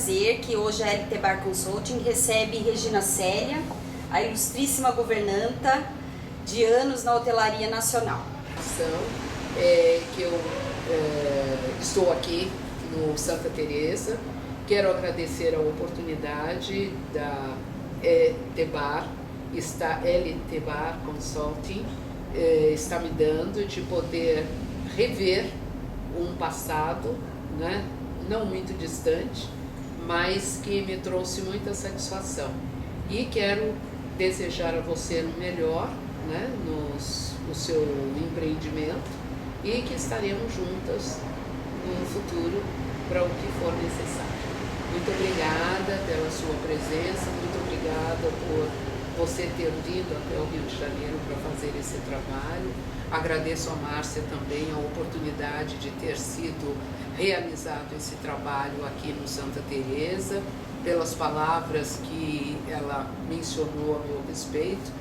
prazer que hoje a LT Bar Consulting recebe Regina Célia, a ilustríssima governanta de anos na hotelaria nacional. Que eu estou aqui no Santa Teresa. Quero agradecer a oportunidade da LT Bar Consulting está me dando de poder rever um passado, né, não muito distante, mas que me trouxe muita satisfação. E quero desejar a você o melhor, né, no seu empreendimento, e que estaremos juntas no futuro para o que for necessário. Muito obrigada pela sua presença, muito obrigada por você ter vindo até o Rio de Janeiro para fazer esse trabalho. Agradeço a Márcia também a oportunidade de ter sido realizado esse trabalho aqui no Santa Teresa, pelas palavras que ela mencionou a meu respeito,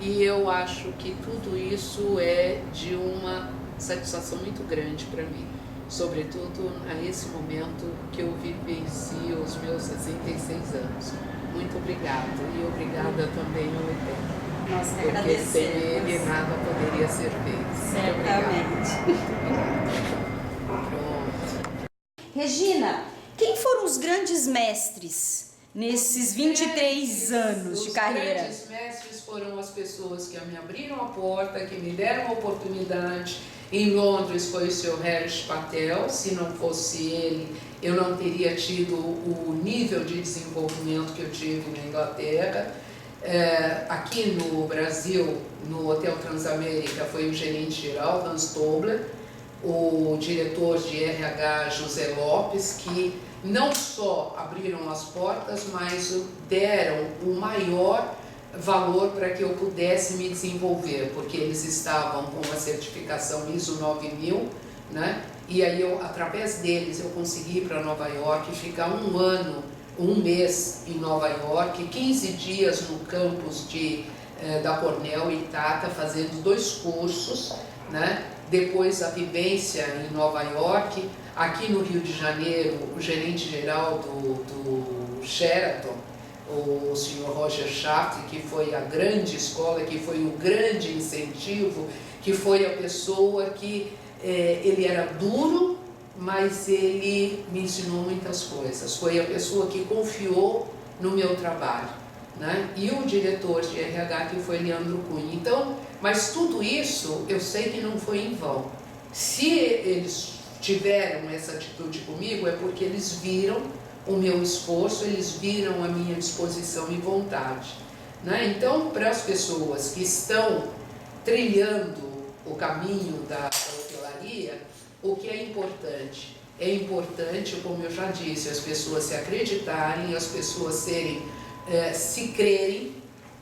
e eu acho que tudo isso é de uma satisfação muito grande para mim, sobretudo a esse momento que eu vivencio os meus 66 anos. Muito obrigada, e obrigada também ao Eterno. Nós que porque agradecemos. sem ele nada poderia ser feito. Certamente. Pronto. Regina, quem foram os grandes mestres nesses 23 anos de carreira? Os grandes mestres foram as pessoas que me abriram a porta, que me deram a oportunidade. Em Londres foi o Sr. Harish Patel. Se não fosse ele, eu não teria tido o nível de desenvolvimento que eu tive na Inglaterra. Aqui no Brasil, no Hotel Transamérica, foi o gerente geral, Hans Tobler, o diretor de RH, José Lopes, que não só abriram as portas, mas deram o maior valor para que eu pudesse me desenvolver, porque eles estavam com a certificação ISO 9000, né? E aí através deles eu consegui ir para Nova York, ficar um mês em Nova York, 15 dias no campus da Cornell e Tata, fazendo 2 cursos, né? Depois a vivência em Nova York, aqui no Rio de Janeiro, o gerente geral do Sheraton, o Sr. Roger Schaft, que foi a grande escola, que foi o grande incentivo, que foi a pessoa que ele era duro, mas ele me ensinou muitas coisas. Foi a pessoa que confiou no meu trabalho, né? E o diretor de RH, que foi Leandro Cunha. Então, mas tudo isso eu sei que não foi em vão. Se eles tiveram essa atitude comigo, é porque eles viram o meu esforço, eles viram a minha disposição e vontade, né? Então, para as pessoas que estão trilhando o caminho da hotelaria, o que é importante? É importante, como eu já disse, as pessoas se acreditarem, as pessoas se crerem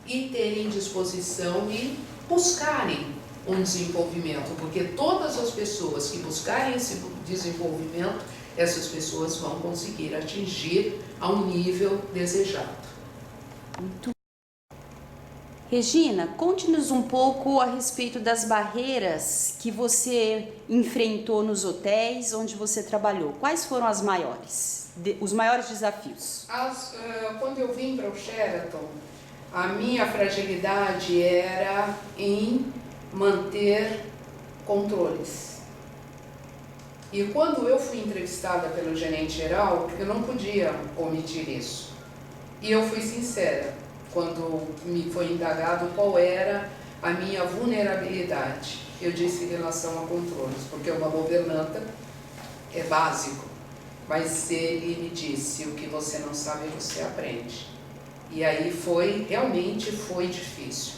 e terem disposição e buscarem um desenvolvimento, porque todas as pessoas que buscarem esse desenvolvimento, essas pessoas vão conseguir atingir a um nível desejado. Muito. Regina, conte-nos um pouco a respeito das barreiras que você enfrentou nos hotéis onde você trabalhou. Quais foram os maiores desafios? Quando eu vim para o Sheraton, a minha fragilidade era em manter controles. E quando eu fui entrevistada pelo gerente geral, eu não podia omitir isso. E eu fui sincera quando me foi indagado qual era a minha vulnerabilidade. Eu disse em relação a controles, porque uma governanta é básico, mas ele me disse: o que você não sabe você aprende. E aí realmente foi difícil.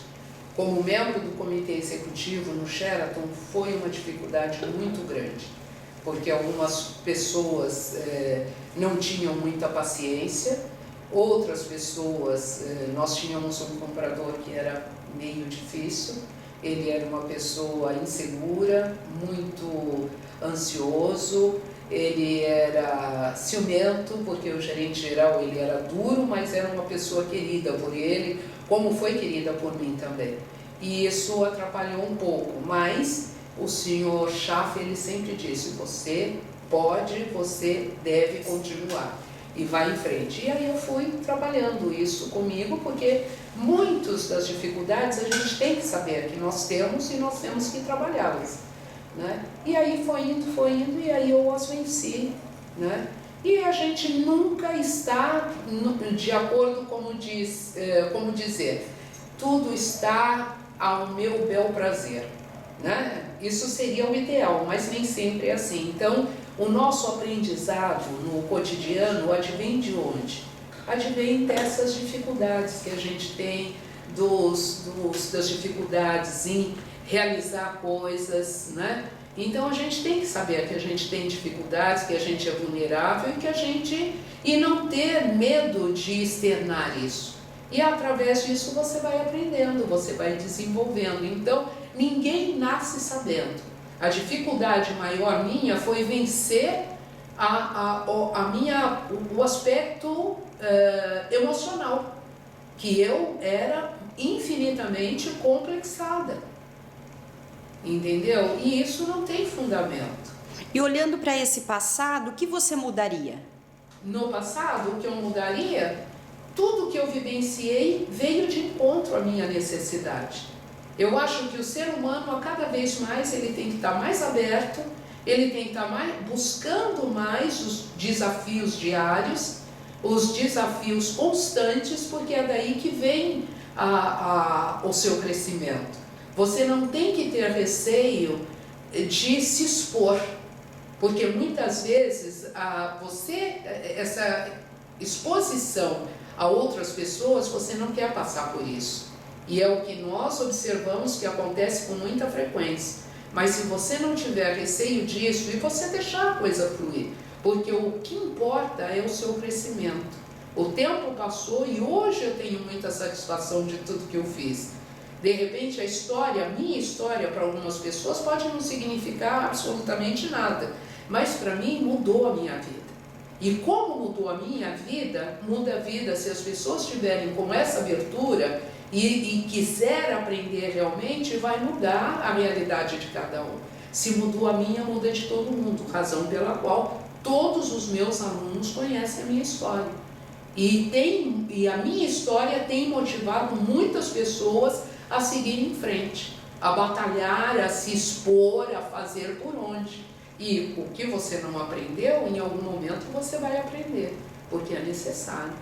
Como membro do comitê executivo no Sheraton, foi uma dificuldade muito grande, porque algumas pessoas não tinham muita paciência, outras pessoas, nós tínhamos um comprador que era meio difícil, ele era uma pessoa insegura, muito ansioso, ele era ciumento, porque o gerente geral ele era duro, mas era uma pessoa querida por ele, como foi querida por mim também. E isso atrapalhou um pouco, mas o senhor Schaff, ele sempre disse: você pode, você deve continuar. e vai em frente. E aí eu fui trabalhando isso comigo, porque muitas das dificuldades a gente tem que saber que nós temos e nós temos que trabalhá-las, né? E aí foi indo, e aí eu as venci, né? E a gente nunca está de acordo, como dizer, tudo está ao meu bel prazer, né? Isso seria o ideal, mas nem sempre é assim. Então, o nosso aprendizado no cotidiano advém de onde? Advém dessas dificuldades que a gente tem, das dificuldades em realizar coisas, né? Então a gente tem que saber que a gente tem dificuldades, que a gente é vulnerável e não ter medo de externar isso. E através disso você vai aprendendo, você vai desenvolvendo. Então ninguém nasce sabendo. A dificuldade maior minha foi vencer o aspecto emocional, que eu era infinitamente complexada. Entendeu? E isso não tem fundamento. E olhando para esse passado, o que você mudaria? No passado, o que eu mudaria, tudo que eu vivenciei veio de encontro à minha necessidade. Eu acho que o ser humano, a cada vez mais, ele tem que estar mais aberto, ele tem que estar buscando mais os desafios diários, os desafios constantes, porque é daí que vem o seu crescimento. Você não tem que ter receio de se expor, porque muitas vezes essa exposição a outras pessoas, você não quer passar por isso. E é o que nós observamos que acontece com muita frequência. Mas se você não tiver receio disso e você deixar a coisa fluir, porque o que importa é o seu crescimento. O tempo passou e hoje eu tenho muita satisfação de tudo que eu fiz. De repente a minha história para algumas pessoas pode não significar absolutamente nada, mas para mim mudou a minha vida. E como mudou a minha vida, muda a vida se as pessoas tiverem com essa abertura e quiser aprender realmente, vai mudar a realidade de cada um. Se mudou a minha, muda de todo mundo, razão pela qual todos os meus alunos conhecem a minha história. E a minha história tem motivado muitas pessoas a seguir em frente, a batalhar, a se expor, a fazer por onde. E o que você não aprendeu, em algum momento você vai aprender, porque é necessário.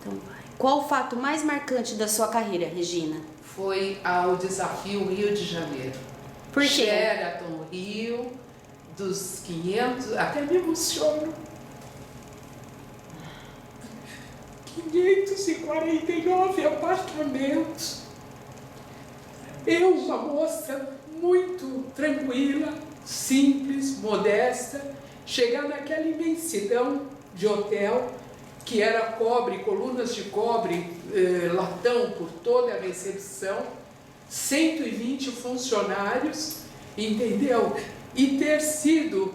Então, qual o fato mais marcante da sua carreira, Regina? Foi o desafio Rio de Janeiro. Por quê? Sheraton Rio, dos 500, até me emociono. 549 apartamentos. Eu, uma moça muito tranquila, simples, modesta, chegar naquela imensidão de hotel, que era cobre, colunas de cobre, latão por toda a recepção, 120 funcionários, entendeu? E ter sido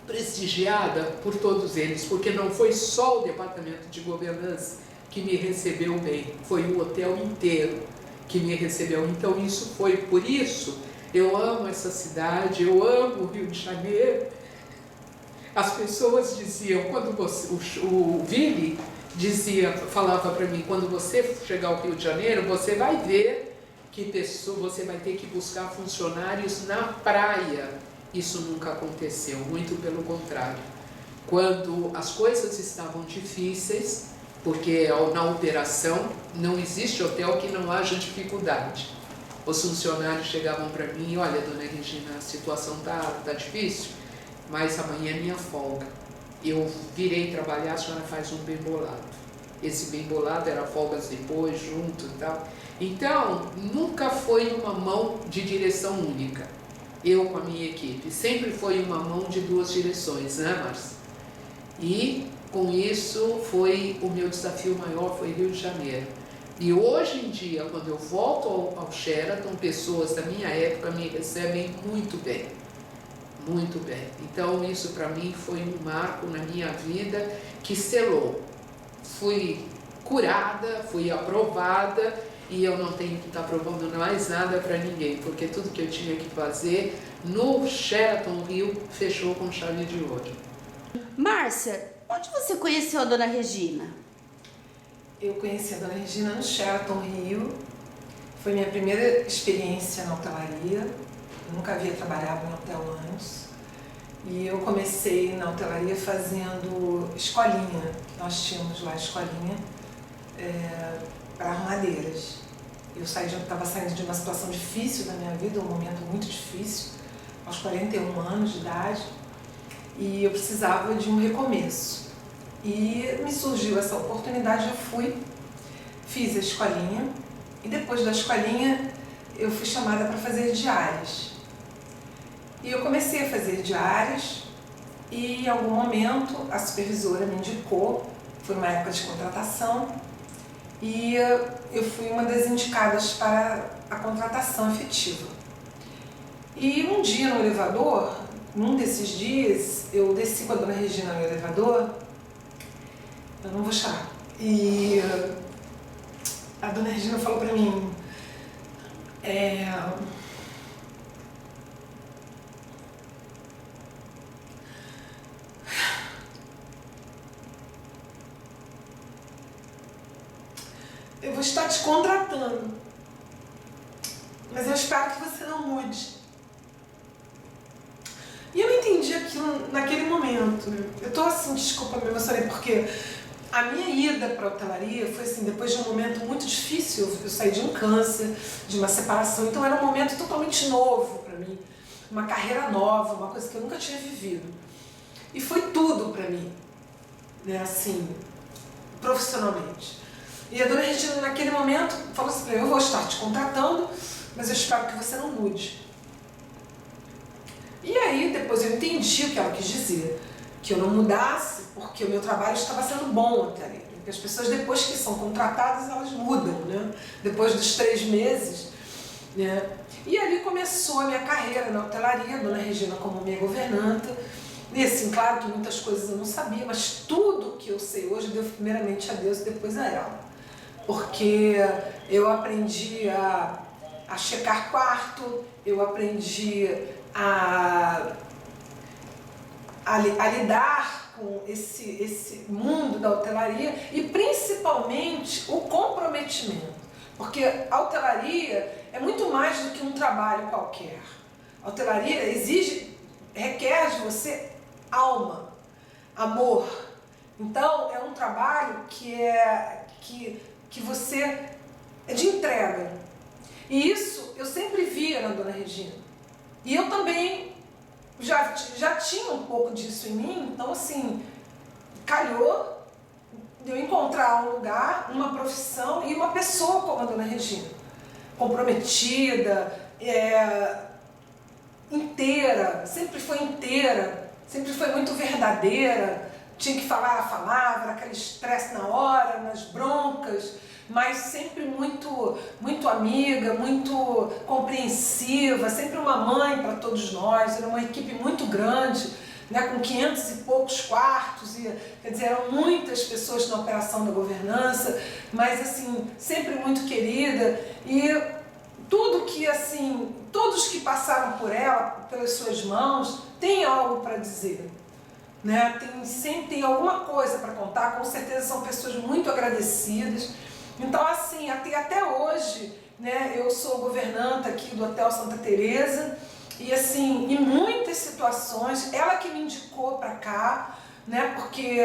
prestigiada por todos eles, porque não foi só o departamento de governança que me recebeu bem, foi o hotel inteiro que me recebeu. Então isso foi por isso, eu amo essa cidade, eu amo o Rio de Janeiro. As pessoas diziam, quando o Vili falava para mim, quando você chegar ao Rio de Janeiro, você vai ver que você vai ter que buscar funcionários na praia. Isso nunca aconteceu, muito pelo contrário. Quando as coisas estavam difíceis, porque na operação não existe hotel que não haja dificuldade. Os funcionários chegavam para mim, olha, dona Regina, a situação tá difícil, mas amanhã é minha folga. Eu virei trabalhar, a senhora faz um bem bolado. Esse bem bolado era folgas depois, junto e tal. Então, nunca foi uma mão de direção única. Eu com a minha equipe. Sempre foi uma mão de duas direções, né, Márcia? E com isso foi o meu desafio maior, foi Rio de Janeiro. E hoje em dia, quando eu volto ao Sheraton, pessoas da minha época me recebem muito bem. Muito bem. Então isso para mim foi um marco na minha vida que selou. Fui curada, fui aprovada e eu não tenho que estar provando mais nada para ninguém, porque tudo que eu tinha que fazer no Sheraton Rio fechou com chave de ouro. Márcia, Onde você conheceu a Dona Regina? Eu conheci a Dona Regina no Sheraton Rio. Foi minha primeira experiência na hotelaria. Eu nunca havia trabalhado em hotel antes. E eu comecei na hotelaria fazendo escolinha. Nós tínhamos lá escolinha para arrumadeiras. Eu estava saindo de uma situação difícil da minha vida, um momento muito difícil, aos 41 anos de idade, e eu precisava de um recomeço. E me surgiu essa oportunidade, eu fui, fiz a escolinha, e depois da escolinha eu fui chamada para fazer diárias. E eu comecei a fazer diárias, e em algum momento a supervisora me indicou, foi uma época de contratação, e eu fui uma das indicadas para a contratação efetiva. E um dia no elevador, num desses dias, eu desci com a Dona Regina no elevador, eu não vou chorar, e a Dona Regina falou para mim, eu vou estar te contratando, mas eu espero que você não mude. E eu entendi aquilo naquele momento. Eu tô assim, desculpa, me emocionei, porque a minha ida para a hotelaria foi assim, depois de um momento muito difícil. Eu saí de um câncer, de uma separação, então era um momento totalmente novo para mim, uma carreira nova, uma coisa que eu nunca tinha vivido. E foi tudo para mim, né, assim, profissionalmente. E a Dona Regina, naquele momento, falou assim: eu vou estar te contratando, mas eu espero que você não mude. E aí, depois eu entendi o que ela quis dizer, que eu não mudasse, porque o meu trabalho estava sendo bom até ali. Porque as pessoas, depois que são contratadas, elas mudam, né? Depois dos 3 meses, né? E ali começou a minha carreira na hotelaria, a Dona Regina como minha governanta. E assim, claro que muitas coisas eu não sabia, mas tudo que eu sei hoje eu devo primeiramente a Deus e depois a ela. Porque eu aprendi a checar quarto, eu aprendi a lidar com esse mundo da hotelaria e principalmente o comprometimento. Porque a hotelaria é muito mais do que um trabalho qualquer. A hotelaria requer de você alma, amor. Então é um trabalho que você é de entrega. E isso eu sempre via na Dona Regina. E eu também já tinha um pouco disso em mim, então assim, calhou de eu encontrar um lugar, uma profissão e uma pessoa como a Dona Regina, comprometida, inteira, sempre foi muito verdadeira, tinha que falar a palavra, aquele estresse na hora, nas broncas, mas sempre muito amiga, muito compreensiva, sempre uma mãe para todos nós. Era uma equipe muito grande, né, com 500 e poucos quartos, quer dizer, eram muitas pessoas na operação da governança, mas assim, sempre muito querida, e tudo que assim, todos que passaram por ela, pelas suas mãos, tem algo para dizer. Né? Sempre tem alguma coisa para contar, com certeza são pessoas muito agradecidas. Então assim, até hoje, né, eu sou governanta aqui do Hotel Santa Teresa e assim, em muitas situações, ela que me indicou para cá, né, porque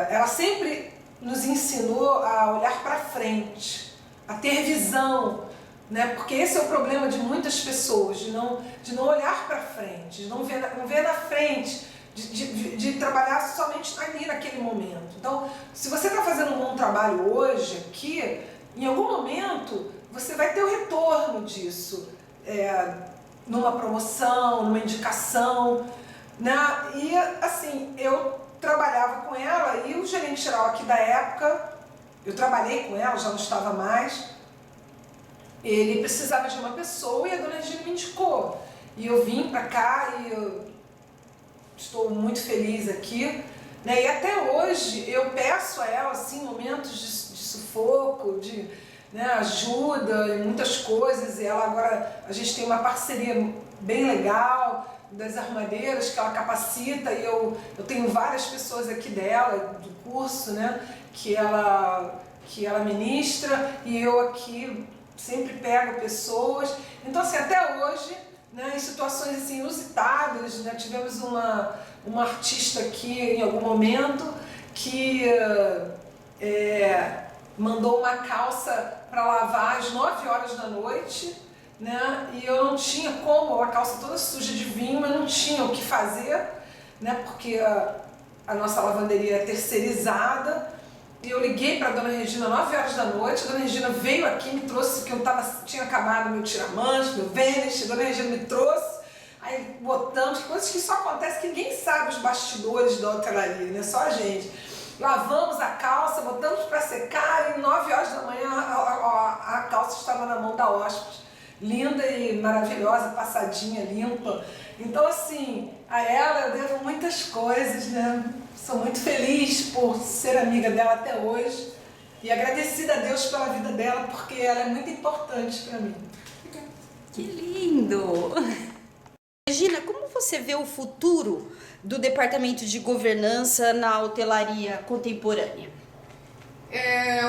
ela sempre nos ensinou a olhar para frente, a ter visão, né, porque esse é o problema de muitas pessoas, de não olhar para frente, de não ver na frente, de trabalhar somente ali naquele momento. Então, se você está fazendo um bom trabalho hoje aqui, em algum momento você vai ter o retorno disso, numa promoção, numa indicação, né? E assim, eu trabalhava com ela e o gerente geral aqui da época, eu trabalhei com ela, já não estava mais, ele precisava de uma pessoa e a Dona Regina me indicou. E eu vim para cá e eu estou muito feliz aqui, né? E até hoje eu peço a ela assim, momentos de sufoco, né, ajuda em muitas coisas, e ela agora, a gente tem uma parceria bem legal das arrumadeiras que ela capacita, e eu tenho várias pessoas aqui dela, do curso, né, que ela ministra, e eu aqui sempre pego pessoas. Então, assim, até hoje, né, em situações assim, inusitadas, né, tivemos uma artista aqui em algum momento que mandou uma calça para lavar às 9 horas da noite, né, e eu não tinha como, a calça toda suja de vinho, mas não tinha o que fazer, né, porque a nossa lavanderia é terceirizada. E eu liguei para a dona Regina 9 horas da noite, a dona Regina veio aqui, me trouxe, que eu tinha acabado meu tira-manche, meu vênus, a dona Regina me trouxe, aí botamos, coisas que só acontecem, que ninguém sabe os bastidores da hotelaria, né? Só a gente. Lavamos a calça, botamos para secar, e 9 horas da manhã a calça estava na mão da hóspede, linda e maravilhosa, passadinha, limpa. Então, assim, a ela eu devo muitas coisas, né? Sou muito feliz por ser amiga dela até hoje e agradecida a Deus pela vida dela, porque ela é muito importante para mim. Que lindo! Regina, como você vê o futuro do departamento de governança na hotelaria contemporânea?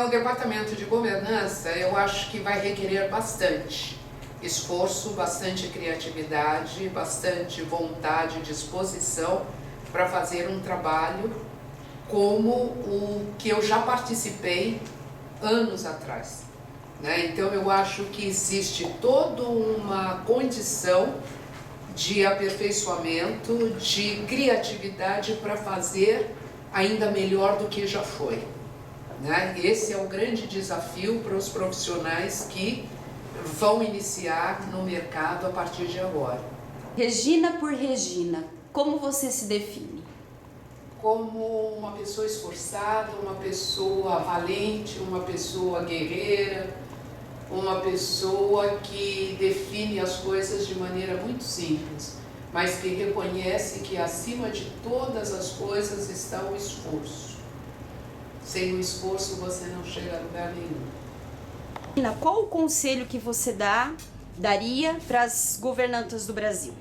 O departamento de governança, eu acho que vai requerer bastante esforço, bastante criatividade, bastante vontade e disposição para fazer um trabalho como o que eu já participei anos atrás, né? Então eu acho que existe toda uma condição de aperfeiçoamento, de criatividade para fazer ainda melhor do que já foi, né? Esse é o grande desafio para os profissionais que vão iniciar no mercado a partir de agora. Regina por Regina, como você se define? Como uma pessoa esforçada, uma pessoa valente, uma pessoa guerreira, uma pessoa que define as coisas de maneira muito simples, mas que reconhece que acima de todas as coisas está o esforço. Sem o esforço você não chega a lugar nenhum. Regina, qual o conselho que você daria para as governantas do Brasil?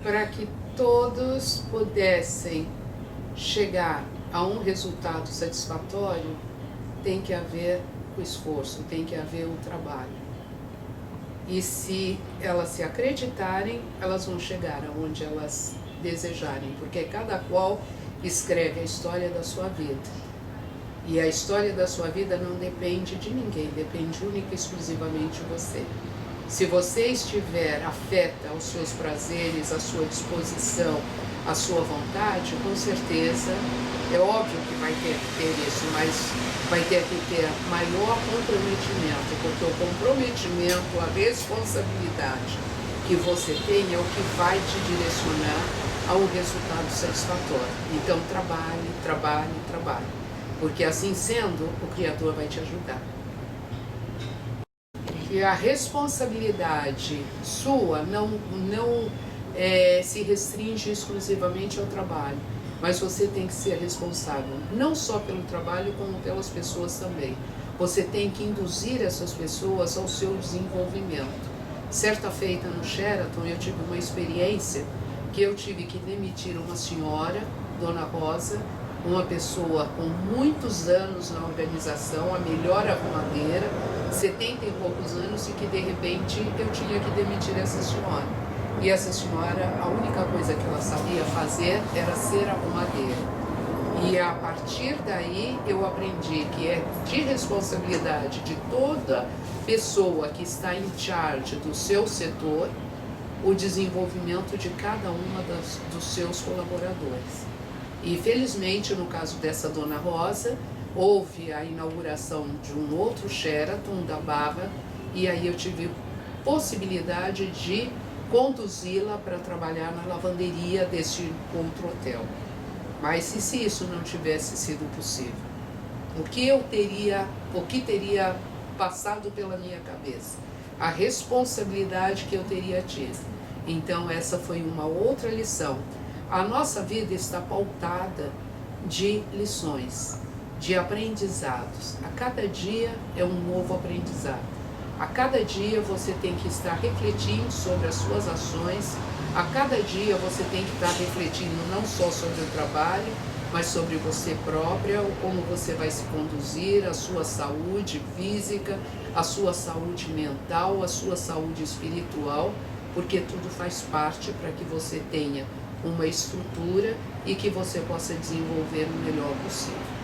Para que todos pudessem chegar a um resultado satisfatório, tem que haver o esforço, tem que haver o trabalho. E se elas se acreditarem, elas vão chegar aonde elas desejarem, porque cada qual escreve a história da sua vida. E a história da sua vida não depende de ninguém, depende única e exclusivamente de você. Se você estiver afeta aos seus prazeres, à sua disposição, à sua vontade, com certeza, é óbvio que vai ter que ter isso, mas vai ter que ter maior comprometimento, porque o comprometimento, a responsabilidade que você tem é o que vai te direcionar a um resultado satisfatório. Então trabalhe, trabalhe, trabalhe, porque assim sendo, o Criador vai te ajudar. E a responsabilidade sua não se restringe exclusivamente ao trabalho, mas você tem que ser responsável, não só pelo trabalho, como pelas pessoas também. Você tem que induzir essas pessoas ao seu desenvolvimento. Certa feita no Sheraton, eu tive uma experiência que eu tive que demitir uma senhora, Dona Rosa, uma pessoa com muitos anos na organização, a melhor arrumadeira, 70 e poucos anos, e que de repente eu tinha que demitir essa senhora. E essa senhora, a única coisa que ela sabia fazer era ser arrumadeira. E a partir daí eu aprendi que é de responsabilidade de toda pessoa que está em charge do seu setor o desenvolvimento de cada uma dos seus colaboradores. E felizmente, no caso dessa Dona Rosa, houve a inauguração de um outro Sheraton da Barra, e aí eu tive possibilidade de conduzi-la para trabalhar na lavanderia deste outro hotel. Mas e se isso não tivesse sido possível? O que teria passado pela minha cabeça? A responsabilidade que eu teria tido. Então essa foi uma outra lição. A nossa vida está pautada de lições. de aprendizados. A cada dia é um novo aprendizado. A cada dia você tem que estar refletindo sobre as suas ações. A cada dia você tem que estar refletindo não só sobre o trabalho, mas sobre você própria, como você vai se conduzir, a sua saúde física, a sua saúde mental, a sua saúde espiritual, porque tudo faz parte para que você tenha uma estrutura e que você possa desenvolver o melhor possível.